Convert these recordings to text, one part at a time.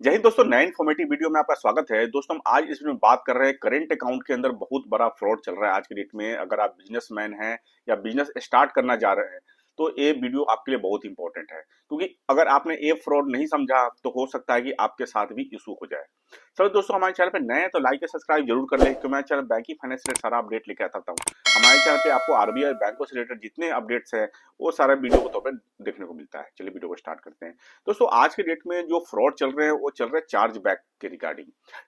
जय हिंद दोस्तों, नए इन्फॉर्मेटिव वीडियो में आपका स्वागत है। दोस्तों हम आज इस वीडियो में बात कर रहे हैं करंट अकाउंट के अंदर बहुत बड़ा फ्रॉड चल रहा है आज की डेट में। अगर आप बिजनेसमैन हैं या बिजनेस स्टार्ट करना चाह रहे हैं तो ये वीडियो आपके लिए बहुत इंपॉर्टेंट है, क्योंकि अगर आपने ये फ्रॉड नहीं समझा तो हो सकता है कि आपके साथ भी इशू हो जाए। सर दोस्तों, हमारे चैनल पे नए हैं तो लाइक और सब्सक्राइब जरूर कर लें, क्योंकि हमारे चैनल बैंकिंग फाइनेंस से सारा अपडेट लेके आता हूँ। हमारे चैनल पे आपको आरबीआई बैंकों से रिलेटेड जितने अपडेट्स हैं वो सारा वीडियो को तौर पर देखने को मिलता है। चलिए वीडियो को स्टार्ट करते हैं। दोस्तों आज के डेट में जो फ्रॉड चल रहे हैं वो चल रहे हैं चार्ज बैक के रिगार्डिंग।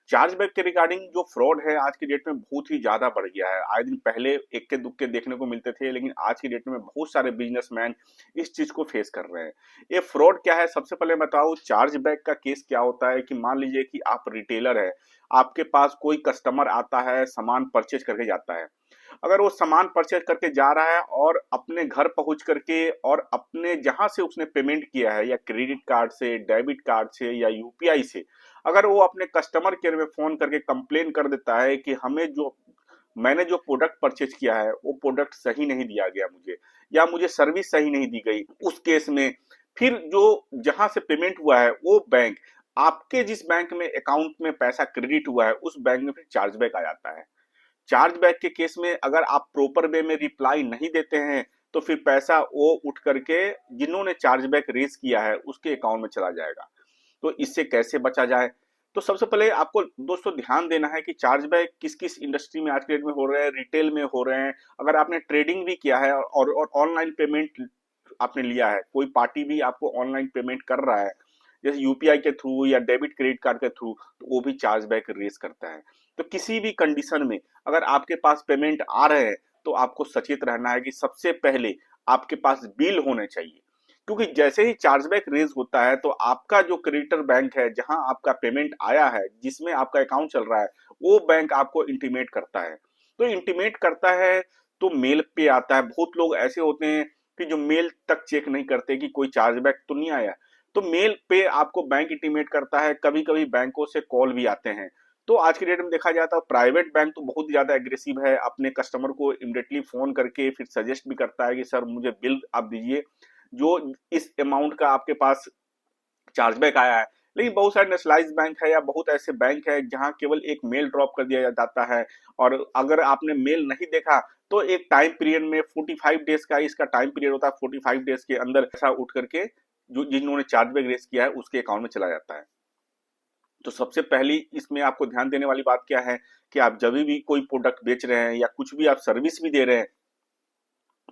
चार्ज बैक के रिगार्डिंग जो फ्रॉड है आज की डेट में बहुत ही ज्यादा बढ़ गया है। आए दिन पहले इक्के दुक्के देखने को मिलते थे, लेकिन आज की डेट में बहुत सारे बिजनेसमैन इस चीज को फेस कर रहे हैं। ये फ्रॉड क्या है, सबसे पहले बताओ। चार्ज बैक का केस क्या होता है कि मान लीजिए कि आप रिटेलर है, आपके पास कोई कस्टमर आता है, सामान परचेज करके जाता है। अगर वो सामान परचेज करके जा रहा है और अपने घर पहुंच करके और अपने जहां से उसने पेमेंट किया है, या क्रेडिट कार्ड से, डेबिट कार्ड से या यूपीआई से, अगर वो अपने कस्टमर केयर में फोन करके कंप्लेन कर देता है कि मैंने जो प्रोडक्ट परचेज किया है वो प्रोडक्ट सही नहीं दिया गया मुझे, या मुझे सर्विस सही नहीं दी गई, उस केस में फिर जो जहां से पेमेंट हुआ है वो बैंक, आपके जिस बैंक में अकाउंट में पैसा क्रेडिट हुआ है उस बैंक में फिर चार्जबैक आ जाता है। चार्जबैक के केस में अगर आप प्रॉपर वे में रिप्लाई नहीं देते हैं तो फिर पैसा वो उठ करके जिन्होंने चार्जबैक रेज किया है उसके अकाउंट में चला जाएगा। तो इससे कैसे बचा जाए? तो सबसे पहले आपको दोस्तों ध्यान देना है कि चार्जबैक किस किस इंडस्ट्री में आज के डेट में हो रहे हैं। रिटेल में हो रहे हैं, अगर आपने ट्रेडिंग भी किया है और ऑनलाइन पेमेंट आपने लिया है, कोई पार्टी भी आपको ऑनलाइन पेमेंट कर रहा है जैसे यूपीआई के थ्रू या डेबिट क्रेडिट कार्ड के थ्रू, तो वो भी चार्जबैक रेज करता है। तो किसी भी कंडीशन में अगर आपके पास पेमेंट आ रहे हैं तो आपको सचेत रहना है कि सबसे पहले आपके पास बिल होने चाहिए, क्योंकि जैसे ही चार्जबैक रेज होता है तो आपका जो क्रेडिटर बैंक है, जहां आपका पेमेंट आया है, जिसमें आपका अकाउंट चल रहा है, वो बैंक आपको इंटीमेट करता है। तो इंटीमेट करता है तो मेल पे आता है। बहुत लोग ऐसे होते हैं कि जो मेल तक चेक नहीं करते कि कोई चार्जबैक तो नहीं आया, तो मेल पे आपको बैंक इंटीमेट करता है। कभी कभी बैंकों से कॉल भी आते हैं। तो आज की डेट में देखा जाता है प्राइवेट बैंक तो बहुत ज्यादा एग्रेसिव है, अपने कस्टमर को इमिडिएटली फोन करके फिर सजेस्ट भी करता है कि सर मुझे बिल आप दीजिए जो इस अमाउंट का आपके पास चार्जबैक आया है। लेकिन बहुत सारे नेशनलाइज बैंक है या बहुत ऐसे बैंक है जहां केवल एक मेल ड्रॉप कर दिया जाता है, और अगर आपने मेल नहीं देखा तो एक टाइम पीरियड में 45 डेज का इसका टाइम पीरियड होता है। 45 डेज के अंदर ऐसा उठ करके जो जिन्होंने चार्जबैक रेस किया है उसके अकाउंट में चला जाता है। तो सबसे पहली इसमें आपको ध्यान देने वाली बात क्या है कि आप जब भी कोई प्रोडक्ट बेच रहे हैं या कुछ भी आप सर्विस भी दे रहे हैं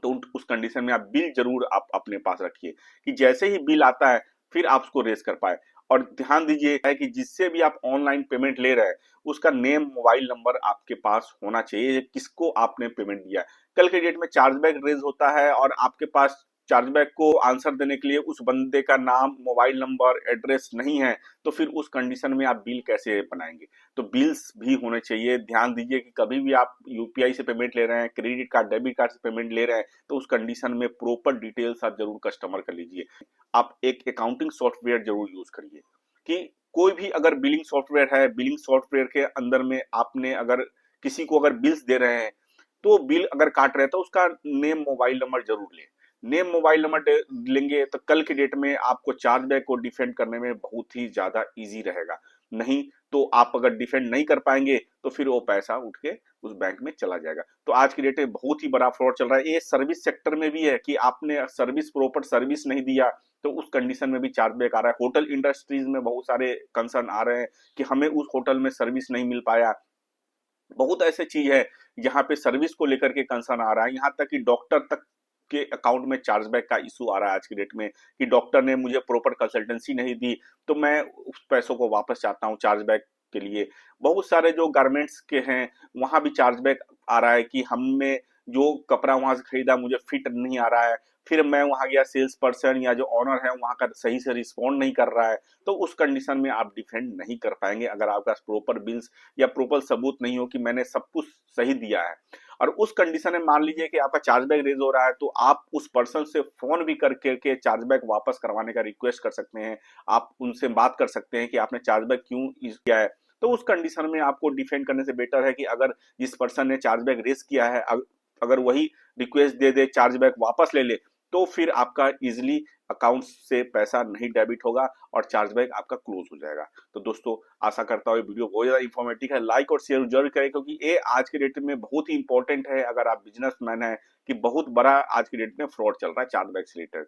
तो उस कंडीशन में आप बिल जरूर आप अपने पास रखिए, कि जैसे ही बिल आता है फिर आप उसको रेज कर पाए। और ध्यान दीजिए है कि जिससे भी आप ऑनलाइन पेमेंट ले रहे हैं उसका नेम, मोबाइल नंबर आपके पास होना चाहिए, किसको आपने पेमेंट दिया है। कल के डेट में चार्जबैक रेज होता है और आपके पास चार्जबैक को आंसर देने के लिए उस बंदे का नाम, मोबाइल नंबर, एड्रेस नहीं है, तो फिर उस कंडीशन में आप बिल कैसे बनाएंगे? तो बिल्स भी होने चाहिए। ध्यान दीजिए कि कभी भी आप यूपीआई से पेमेंट ले रहे हैं, क्रेडिट कार्ड, डेबिट कार्ड से पेमेंट ले रहे हैं, तो उस कंडीशन में प्रॉपर डिटेल्स आप जरूर कस्टमर का लीजिए। आप एक अकाउंटिंग सॉफ्टवेयर जरूर यूज करिए, कि कोई भी अगर बिलिंग सॉफ्टवेयर है, बिलिंग सॉफ्टवेयर के अंदर में आपने अगर किसी को अगर बिल्स दे रहे हैं तो बिल अगर काट रहे हैं तो उसका नेम, मोबाइल नंबर जरूर लें। नेम, मोबाइल नंबर लेंगे तो कल के डेट में आपको चार्जबैक को डिफेंड करने में बहुत ही ज्यादा इजी रहेगा। नहीं तो आप अगर डिफेंड नहीं कर पाएंगे तो फिर वो पैसा उठ के उस बैंक में चला जाएगा। तो आज की डेट में बहुत ही बड़ा फ्रॉड चल रहा है। ये सर्विस सेक्टर में भी है कि आपने सर्विस, प्रॉपर सर्विस नहीं दिया तो उस कंडीशन में भी चार्जबैक आ रहा है। होटल इंडस्ट्रीज में बहुत सारे कंसर्न आ रहे हैं कि हमें उस होटल में सर्विस नहीं मिल पाया। बहुत ऐसे चीज है जहाँ पे सर्विस को लेकर के कंसर्न आ रहा है। यहाँ तक कि डॉक्टर तक के अकाउंट में चार्जबैक का इशू आ रहा है आज की डेट में, कि डॉक्टर ने मुझे प्रॉपर कंसल्टेंसी नहीं दी तो मैं उस पैसों को वापस चाहता हूँ चार्जबैक के लिए। बहुत सारे जो गारमेंट्स के हैं वहां भी चार्जबैक आ रहा है कि हमने जो कपड़ा वहां से खरीदा मुझे फिट नहीं आ रहा है, फिर मैं वहां गया, सेल्स पर्सन या जो ऑनर है वहां का सही से रिस्पॉन्ड नहीं कर रहा है। तो उस कंडीशन में आप डिफेंड नहीं कर पाएंगे अगर आपके पास प्रॉपर बिल्स या प्रॉपर सबूत नहीं हो कि मैंने सब कुछ सही दिया है। और उस कंडीशन में मान लीजिए कि आपका चार्जबैक रेज हो रहा है तो आप उस पर्सन से फोन भी करके के चार्जबैक वापस करवाने का रिक्वेस्ट कर सकते हैं। आप उनसे बात कर सकते हैं कि आपने चार्जबैक क्यों किया है। तो उस कंडीशन में आपको डिफेंड करने से बेटर है कि अगर जिस पर्सन ने चार्जबैक रेज किया है अगर वही रिक्वेस्ट दे दे, चार्जबैक वापस ले ले, तो फिर आपका इजिली अकाउंट से पैसा नहीं डेबिट होगा और चार्जबैक आपका क्लोज हो जाएगा। तो दोस्तों आशा करता हूँ ये वीडियो बहुत ज्यादा इंफॉर्मेटिव है, लाइक और शेयर जरूर करें क्योंकि ये आज के डेट में बहुत ही इंपॉर्टेंट है अगर आप बिजनेसमैन है कि बहुत बड़ा आज की डेट में फ्रॉड चल रहा है चार्जबैक से रिलेटेड।